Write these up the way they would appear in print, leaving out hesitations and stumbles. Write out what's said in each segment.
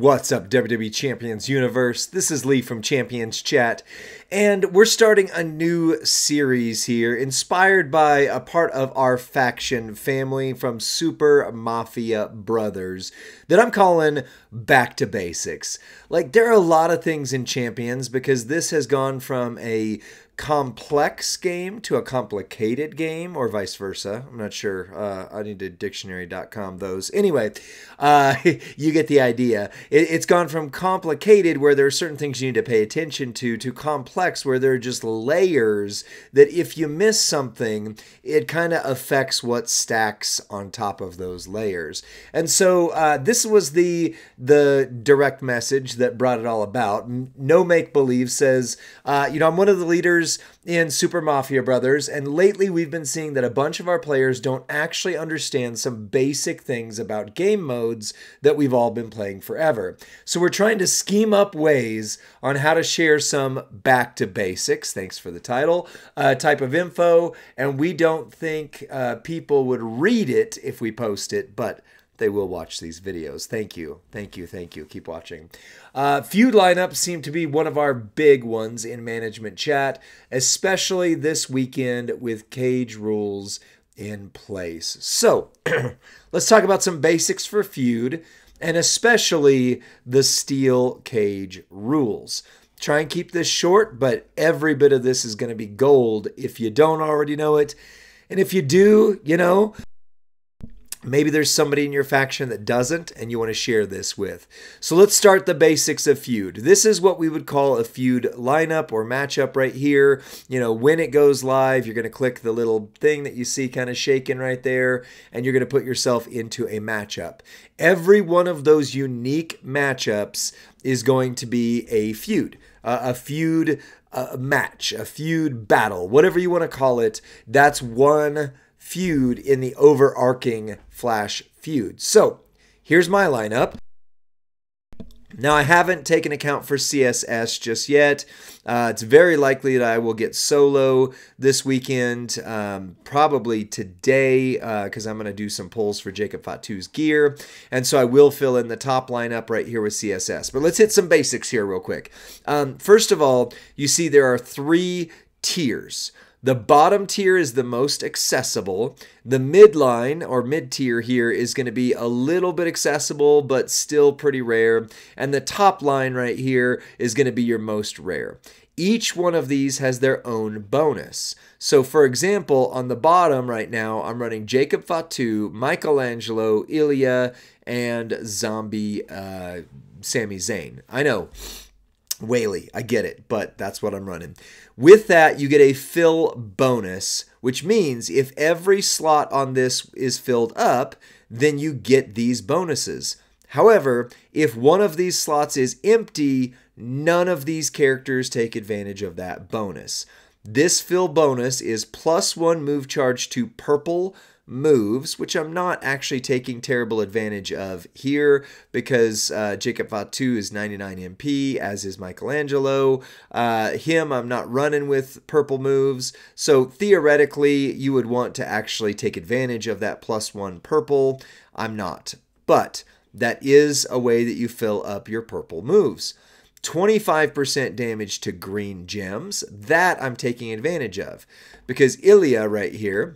What's up, WWE Champions Universe? This is Lee from Champions Chat, and we're starting a new series here inspired by a part of our faction family from Super Mafia Brothers that I'm calling Back to Basics. Like, there are a lot of things in Champions because this has gone from a complex game to a complicated game, or vice versa. I'm not sure. I need to dictionary.com those. Anyway, you get the idea. It's gone from complicated, where there are certain things you need to pay attention to complex, where there are just layers that if you miss something, it kind of affects what stacks on top of those layers. And so this was the direct message that brought it all about. No Make Believe says, I'm one of the leaders in Super Mafia Brothers, and lately we've been seeing that a bunch of our players don't actually understand some basic things about game modes that we've all been playing forever. So we're trying to scheme up ways on how to share some back to basics, thanks for the title, type of info, and we don't think people would read it if we post it, but they will watch these videos. Thank you. Thank you. Thank you. Keep watching. Feud lineups seem to be one of our big ones in management chat, especially this weekend with cage rules in place. So let's talk about some basics for Feud, and especially the steel cage rules. Try and keep this short, but every bit of this is going to be gold if you don't already know it. And if you do, maybe there's somebody in your faction that doesn't and you want to share this with. So let's start the basics of Feud. This is what we would call a Feud lineup or matchup right here. When it goes live, you're going to click the little thing that you see kind of shaking right there, and you're going to put yourself into a matchup. Every one of those unique matchups is going to be a feud. A feud match, a feud battle, whatever you want to call it. That's one feud in the overarching Flash feud. So here's my lineup. Now, I haven't taken account for CSS just yet. It's very likely that I will get solo this weekend, probably today, because I'm going to do some polls for Jacob Fatu's gear. And so I will fill in the top lineup right here with CSS. But let's hit some basics here real quick. First of all, you see there are 3 tiers. The bottom tier is the most accessible. The midline or mid tier here is going to be a little bit accessible, but still pretty rare. And the top line right here is going to be your most rare. Each one of these has their own bonus. So for example, on the bottom right now, I'm running Jacob Fatu, Michelangelo, Ilya, and Zombie Sami Zayn. I know. Whaley, I get it, but that's what I'm running. With that, you get a fill bonus, which means if every slot on this is filled up, then you get these bonuses. However, if one of these slots is empty, none of these characters take advantage of that bonus. This fill bonus is +1 move charge to purple moves, which I'm not actually taking terrible advantage of here because Jacob Fatu is 99 MP, as is Michelangelo. Him, I'm not running with purple moves. So theoretically, you would want to actually take advantage of that +1 purple. I'm not. But that is a way that you fill up your purple moves. 25% damage to green gems. That I'm taking advantage of because Ilya right here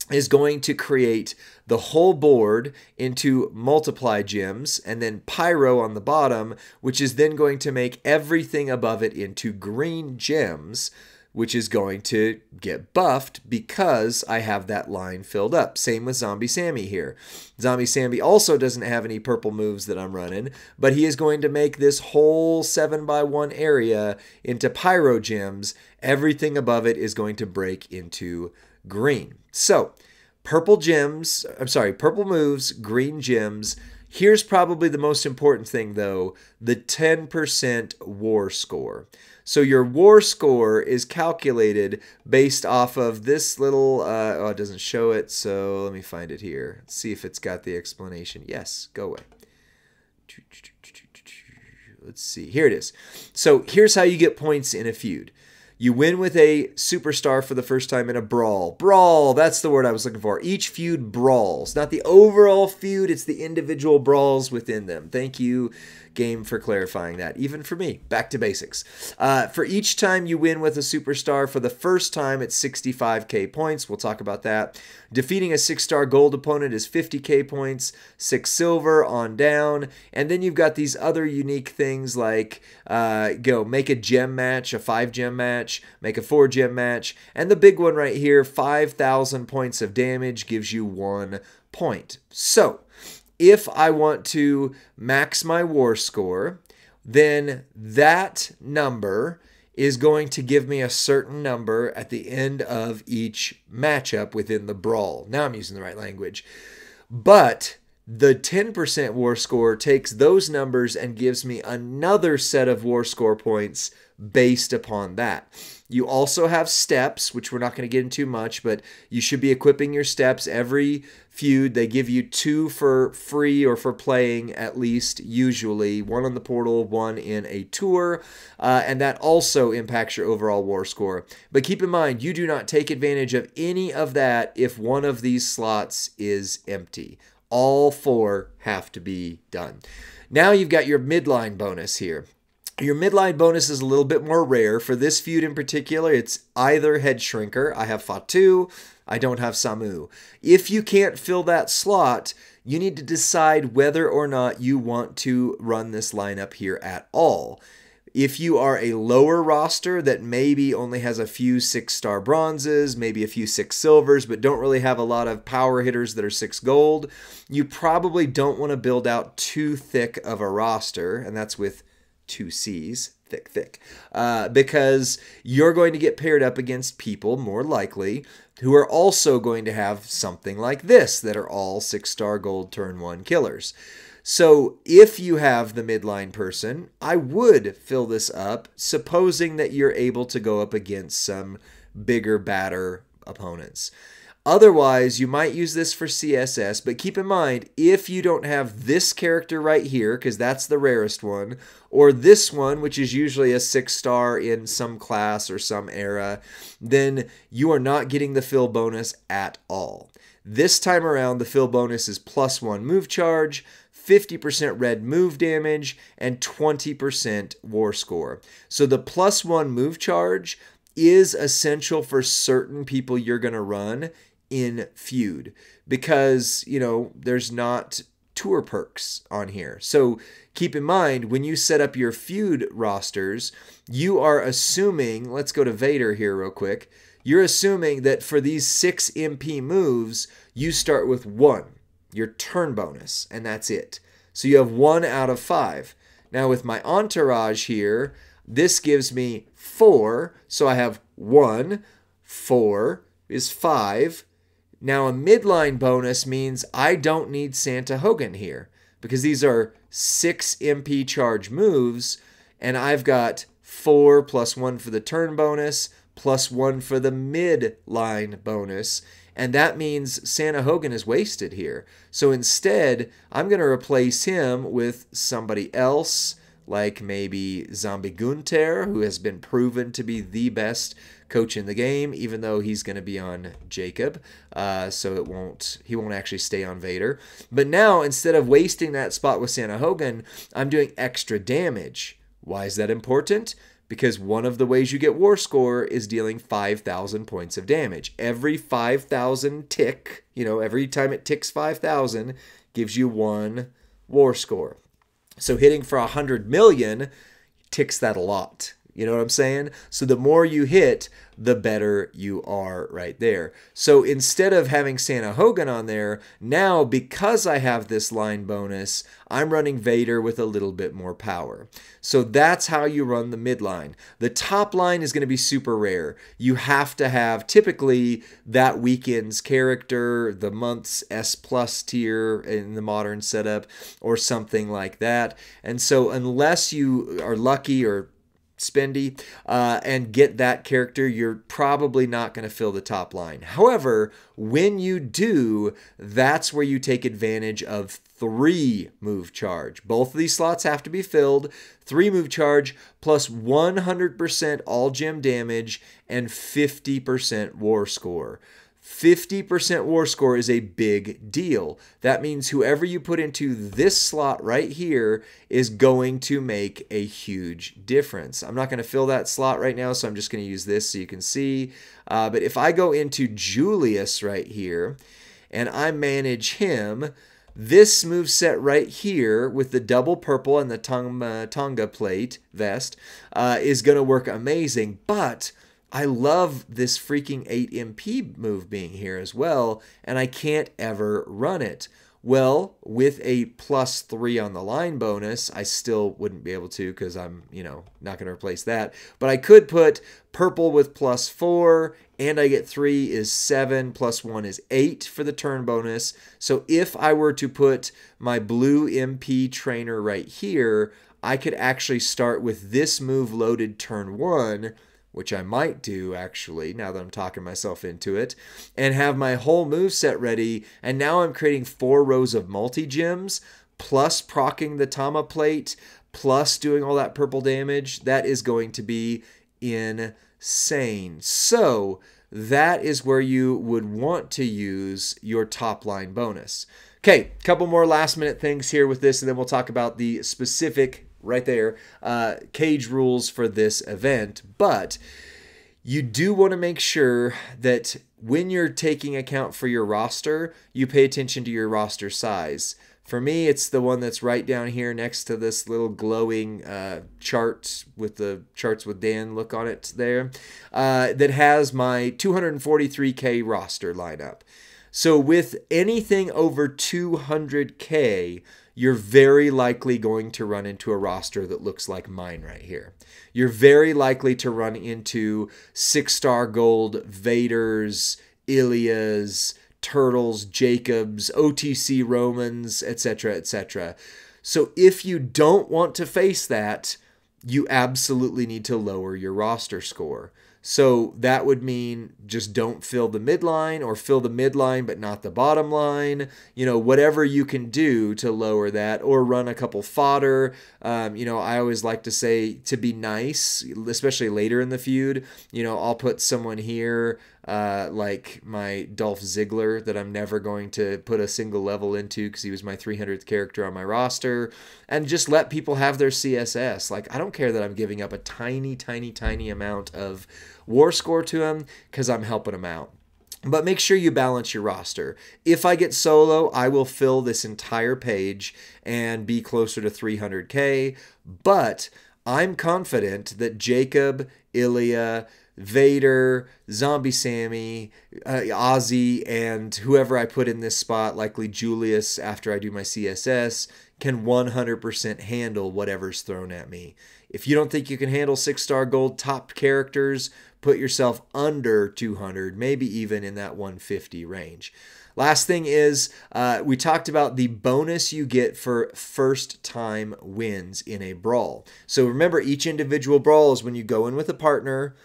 is going to create the whole board into multiply gems and then pyro on the bottom, which is then going to make everything above it into green gems, which is going to get buffed because I have that line filled up. Same with Zombie Sammy here. Zombie Sammy also doesn't have any purple moves that I'm running, but he is going to make this whole 7x1 area into pyro gems. Everything above it is going to break into green. So, purple moves, green gems. Here's probably the most important thing though, the 10% war score. So your war score is calculated based off of this little, it doesn't show it, so let me find it here. Let's see if it's got the explanation. Yes, go away. Let's see, here it is. So here's how you get points in a feud. You win with a superstar for the first time in a brawl. Brawl, that's the word I was looking for. Each feud brawls. Not the overall feud, it's the individual brawls within them. Thank you, game for clarifying that, even for me. Back to basics. For each time you win with a superstar, for the first time it's 65k points. We'll talk about that. Defeating a 6-star gold opponent is 50k points, 6 silver on down. And then you've got these other unique things like make a gem match, a 5-gem match, make a 4-gem match. And the big one right here, 5,000 points of damage gives you 1 point. So if I want to max my war score, then that number is going to give me a certain number at the end of each matchup within the brawl. Now I'm using the right language. But the 10% war score takes those numbers and gives me another set of war score points based upon that. You also have steps, which we're not going to get into much, but you should be equipping your steps every feud. They give you 2 for free or for playing at least, usually. 1 on the portal, 1 in a tour, and that also impacts your overall war score. But keep in mind, you do not take advantage of any of that if one of these slots is empty. All 4 have to be done. Now you've got your midline bonus here. Your midline bonus is a little bit more rare. For this feud in particular, it's either Head Shrinker. I have Fatu. I don't have Samu. If you can't fill that slot, you need to decide whether or not you want to run this lineup here at all. If you are a lower roster that maybe only has a few 6-star bronzes, maybe a few 6 silvers, but don't really have a lot of power hitters that are 6 gold, you probably don't want to build out too thick of a roster, and that's with 2 C's, thick, because you're going to get paired up against people, more likely, who are also going to have something like this, that are all 6-star gold turn 1 killers. So if you have the midline person, I would fill this up, supposing that you're able to go up against some bigger, badder opponents. Otherwise, you might use this for CSS, but keep in mind, if you don't have this character right here, because that's the rarest one, or this one, which is usually a 6-star in some class or some era, then you are not getting the fill bonus at all. This time around, the fill bonus is +1 move charge, 50% red move damage, and 20% war score. So the +1 move charge is essential for certain people you're going to run in Feud, because, you know, there's not tour perks on here. So keep in mind, when you set up your Feud rosters, you are assuming, let's go to Vader here real quick, you're assuming that for these 6 MP moves, you start with 1, your turn bonus, and that's it. So you have 1 out of 5. Now with my entourage here, this gives me 4, so I have 1, 4 is 5. Now a midline bonus means I don't need Santa Hogan here, because these are 6 MP charge moves, and I've got 4 + 1 for the turn bonus, +1 for the midline bonus, and that means Santa Hogan is wasted here. So instead, I'm going to replace him with somebody else, like maybe Zombie Gunter, who has been proven to be the best coach in the game, even though he's going to be on Jacob, so he won't actually stay on Vader. But now, instead of wasting that spot with Santa Hogan, I'm doing extra damage. Why is that important? Because one of the ways you get war score is dealing 5,000 points of damage. Every 5,000 tick, every time it ticks 5,000, gives you 1 war score. So hitting for 100 million ticks that a lot. You know what I'm saying? So the more you hit, the better you are right there. So instead of having Santa Hogan on there, now because I have this line bonus, I'm running Vader with a little bit more power. So that's how you run the midline. The top line is going to be super rare. You have to have typically that weekend's character, the month's S+ tier in the modern setup, or something like that. And so unless you are lucky or spendy and get that character, you're probably not going to fill the top line. However, when you do, that's where you take advantage of 3 move charge. Both of these slots have to be filled. 3 move charge plus 100% all gem damage and 50% war score. 50% war score is a big deal. That means whoever you put into this slot right here is going to make a huge difference. I'm not going to fill that slot right now, so I'm just going to use this so you can see. But if I go into Julius right here and I manage him, this moveset right here with the double purple and the Tonga plate vest is going to work amazing. But I love this freaking 8 MP move being here as well, and I can't ever run it. Well, with a +3 on the line bonus, I still wouldn't be able to because I'm, not going to replace that. But I could put purple with +4, and I get 3 is 7, +1 is 8 for the turn bonus. So if I were to put my blue MP trainer right here, I could actually start with this move loaded turn 1, which I might do actually, now that I'm talking myself into it, and have my whole move set ready. And now I'm creating 4 rows of multi-gems, plus proccing the Tama plate, plus doing all that purple damage. That is going to be insane. So that is where you would want to use your top line bonus. Okay, couple more last minute things here with this, and then we'll talk about the specific right there, cage rules for this event. But you do want to make sure that when you're taking account for your roster, you pay attention to your roster size. For me, it's the one that's right down here next to this little glowing chart with the charts with Dan look on it there, that has my 243K roster lineup. So with anything over 200K, you're very likely going to run into a roster that looks like mine right here. You're very likely to run into 6-star gold Vaders, Ilias, Turtles, Jacobs, OTC Romans, etc., etc. So if you don't want to face that, you absolutely need to lower your roster score. So that would mean just don't fill the midline, or fill the midline but not the bottom line. Whatever you can do to lower that, or run a couple fodder. I always like to say, to be nice, especially later in the feud, I'll put someone here like my Dolph Ziggler that I'm never going to put a single level into because he was my 300th character on my roster, and just let people have their CSS. Like, I don't care that I'm giving up a tiny, tiny, tiny amount of war score to him because I'm helping him out. But make sure you balance your roster. If I get solo, I will fill this entire page and be closer to 300K. But I'm confident that Jacob, Ilya, Vader, Zombie Sammy, Ozzy, and whoever I put in this spot, likely Julius after I do my CSS, can 100% handle whatever's thrown at me. If you don't think you can handle 6-star gold top characters, put yourself under 200, maybe even in that 150 range. Last thing is, we talked about the bonus you get for first time wins in a brawl. So remember, each individual brawl is when you go in with a partner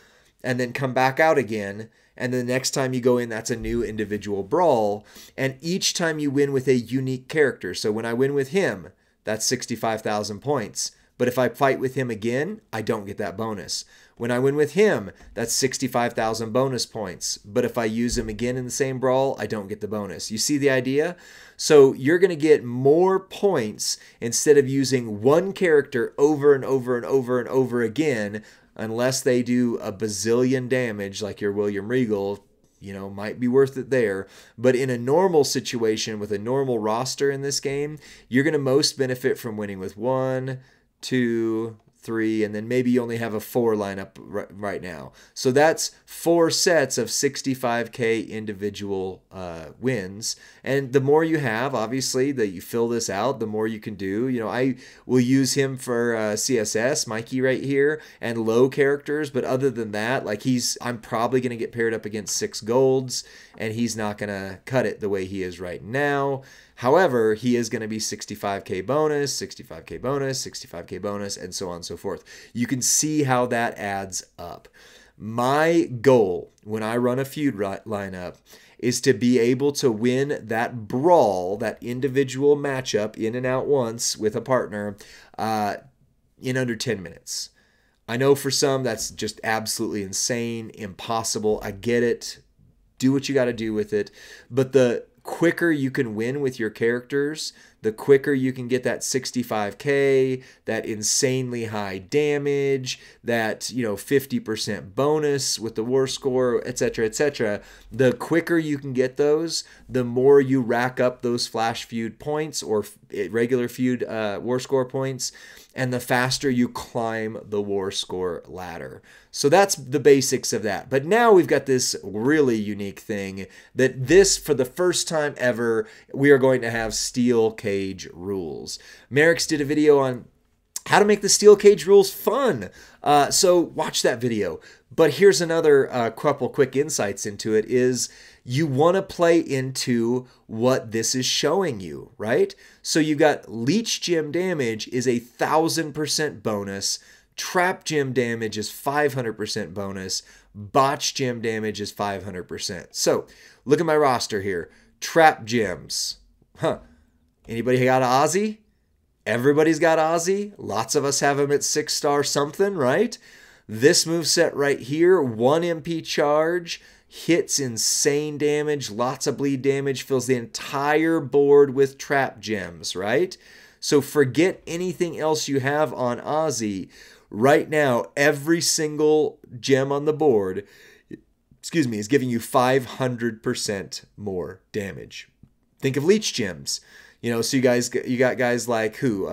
and then come back out again. And the next time you go in, that's a new individual brawl. And each time you win with a unique character. So when I win with him, that's 65,000 points. But if I fight with him again, I don't get that bonus. When I win with him, that's 65,000 bonus points. But if I use him again in the same brawl, I don't get the bonus. You see the idea? So you're going to get more points instead of using one character over and over and over and over again, unless they do a bazillion damage like your William Regal. Might be worth it there. But in a normal situation with a normal roster in this game, you're going to most benefit from winning with 1, 2, 3, and then maybe you only have a 4 lineup right now. So that's 4 sets of 65K individual wins. And the more you have, obviously, that you fill this out, the more you can do. I will use him for CSS, Mikey right here, and low characters. But other than that, like I'm probably going to get paired up against 6 golds, and he's not going to cut it the way he is right now. However, he is going to be 65K bonus, 65K bonus, 65K bonus, and so on and so forth. You can see how that adds up. My goal when I run a feud lineup is to be able to win that brawl, that individual matchup in and out once with a partner in under 10 minutes. I know for some that's just absolutely insane, impossible. I get it. do what you got to do with it. But the quicker you can win with your characters, the quicker you can get that 65k, that insanely high damage, that 50% bonus with the Warscore, etc., etc. The quicker you can get those, the more you rack up those Flash Feud points or regular Feud Warscore points, and the faster you climb the Warscore ladder. So that's the basics of that. But now we've got this really unique thing that for the first time ever, we are going to have steel cage rules. Merrick's did a video on how to make the steel cage rules fun. So watch that video. But here's another couple quick insights into it is you want to play into what this is showing you, right? So you got leech gem damage is 1,000% bonus. Trap gem damage is 500% bonus. Botch gem damage is 500%. So look at my roster here. Trap gems. Anybody got Ozzy? Everybody's got Ozzy. Lots of us have him at 6-star something, right? This moveset right here, 1 MP charge, hits insane damage, lots of bleed damage, fills the entire board with trap gems, right? So forget anything else you have on Ozzy. Right now, every single gem on the board, is giving you 500% more damage. Think of leech gems. So you got guys like who?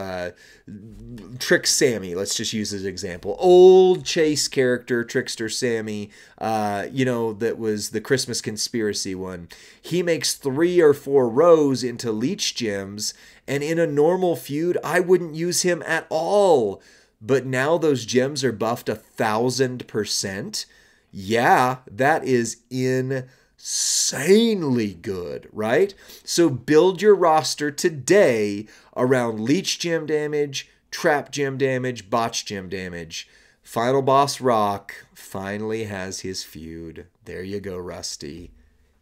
Trick Sammy, let's just use as an example. Old Chase character, Trickster Sammy, that was the Christmas Conspiracy one. He makes 3 or 4 rows into leech gems, and in a normal feud, I wouldn't use him at all. But now those gems are buffed 1,000%. Yeah, that is insanely good, right? So build your roster today around leech gem damage, trap gem damage, botch gem damage. Final Boss Rock finally has his feud. There you go, Rusty.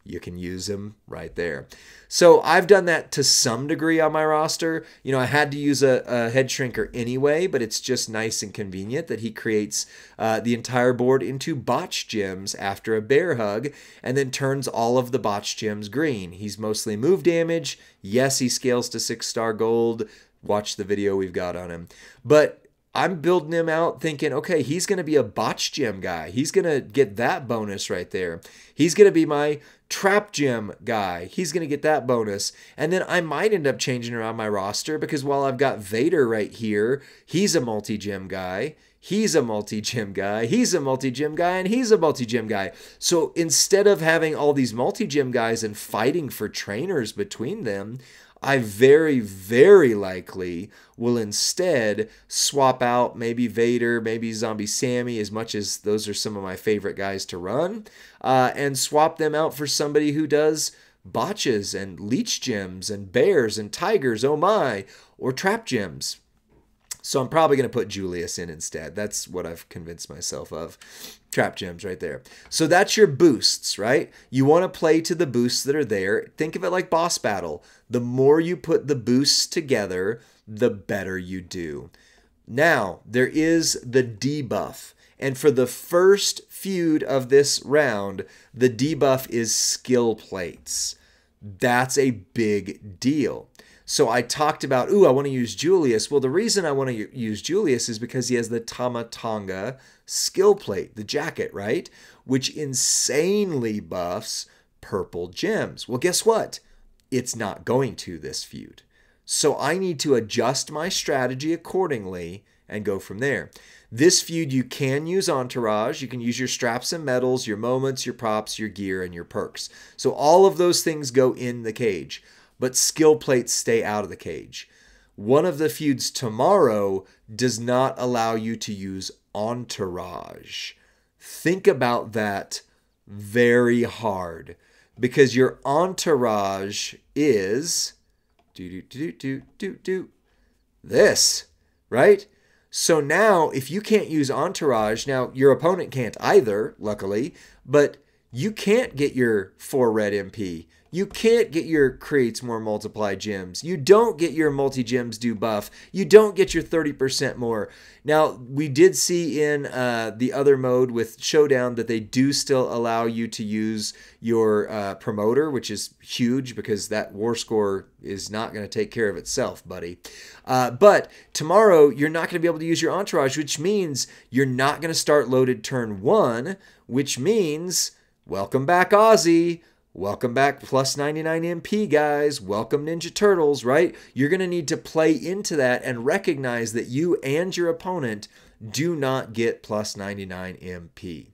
You can use him right there. So I've done that to some degree on my roster. I had to use a head shrinker anyway, but it's just nice and convenient that he creates the entire board into botch gems after a bear hug and then turns all of the botch gems green. He's mostly move damage. Yes, he scales to 6-star gold. Watch the video we've got on him. But I'm building him out thinking, okay, he's going to be a botch gem guy. He's going to get that bonus right there. He's going to be my trap gem guy. He's going to get that bonus. And then I might end up changing around my roster because while I've got Vader right here, he's a multi-gem guy. He's a multi-gem guy. He's a multi-gem guy. And he's a multi-gem guy. So instead of having all these multi-gem guys and fighting for trainers between them, I very, very likely will instead swap out maybe Vader, maybe Zombie Sammy, as much as those are some of my favorite guys to run, and swap them out for somebody who does botches and leech gems and bears and tigers, oh my, or trap gems. So I'm probably going to put Julius in instead. That's what I've convinced myself of. Trap gems right there. So that's your boosts, right? You want to play to the boosts that are there. Think of it like boss battle. The more you put the boosts together, the better you do. Now, there is the debuff. And for the first feud of this round, the debuff is skill plates. That's a big deal. So I talked about, I want to use Julius. Well, the reason I want to use Julius is because he has the Tamatonga skill plate, the jacket, right? Which insanely buffs purple gems. Well, guess what? It's not going to this feud. So I need to adjust my strategy accordingly and go from there. This feud, you can use Entourage. You can use your straps and medals, your moments, your props, your gear, and your perks. So all of those things go in the cage. But skill plates stay out of the cage. One of the feuds tomorrow does not allow you to use Entourage. Think about that very hard because your Entourage is this, right? So now if you can't use Entourage, now your opponent can't either, luckily, but you can't get your 4 red MP. You can't get your creates more multiply gems. You don't get your multi-gems do buff. You don't get your 30% more. Now, we did see in the other mode with Showdown that they do still allow you to use your promoter, which is huge because that Warscore is not going to take care of itself, buddy. But tomorrow, you're not going to be able to use your entourage, which means you're not going to start loaded turn 1, which means, welcome back, Ozzy. Welcome back, plus 99 MP, guys. Welcome, Ninja Turtles, right? You're going to need to play into that and recognize that you and your opponent do not get plus 99 MP.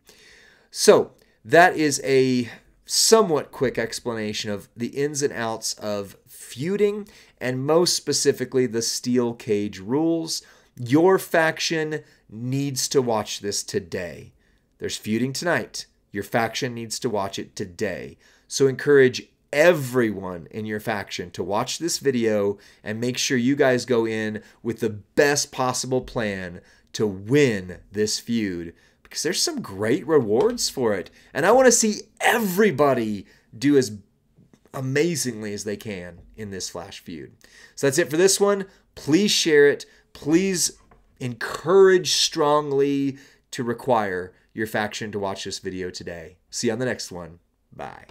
So that is a somewhat quick explanation of the ins and outs of feuding, and most specifically the steel cage rules. Your faction needs to watch this today. There's feuding tonight. Your faction needs to watch it today. So encourage everyone in your faction to watch this video and make sure you guys go in with the best possible plan to win this feud, because there's some great rewards for it. And I want to see everybody do as amazingly as they can in this Flash feud. So that's it for this one. Please share it. Please encourage strongly to require your faction to watch this video today. See you on the next one. Bye.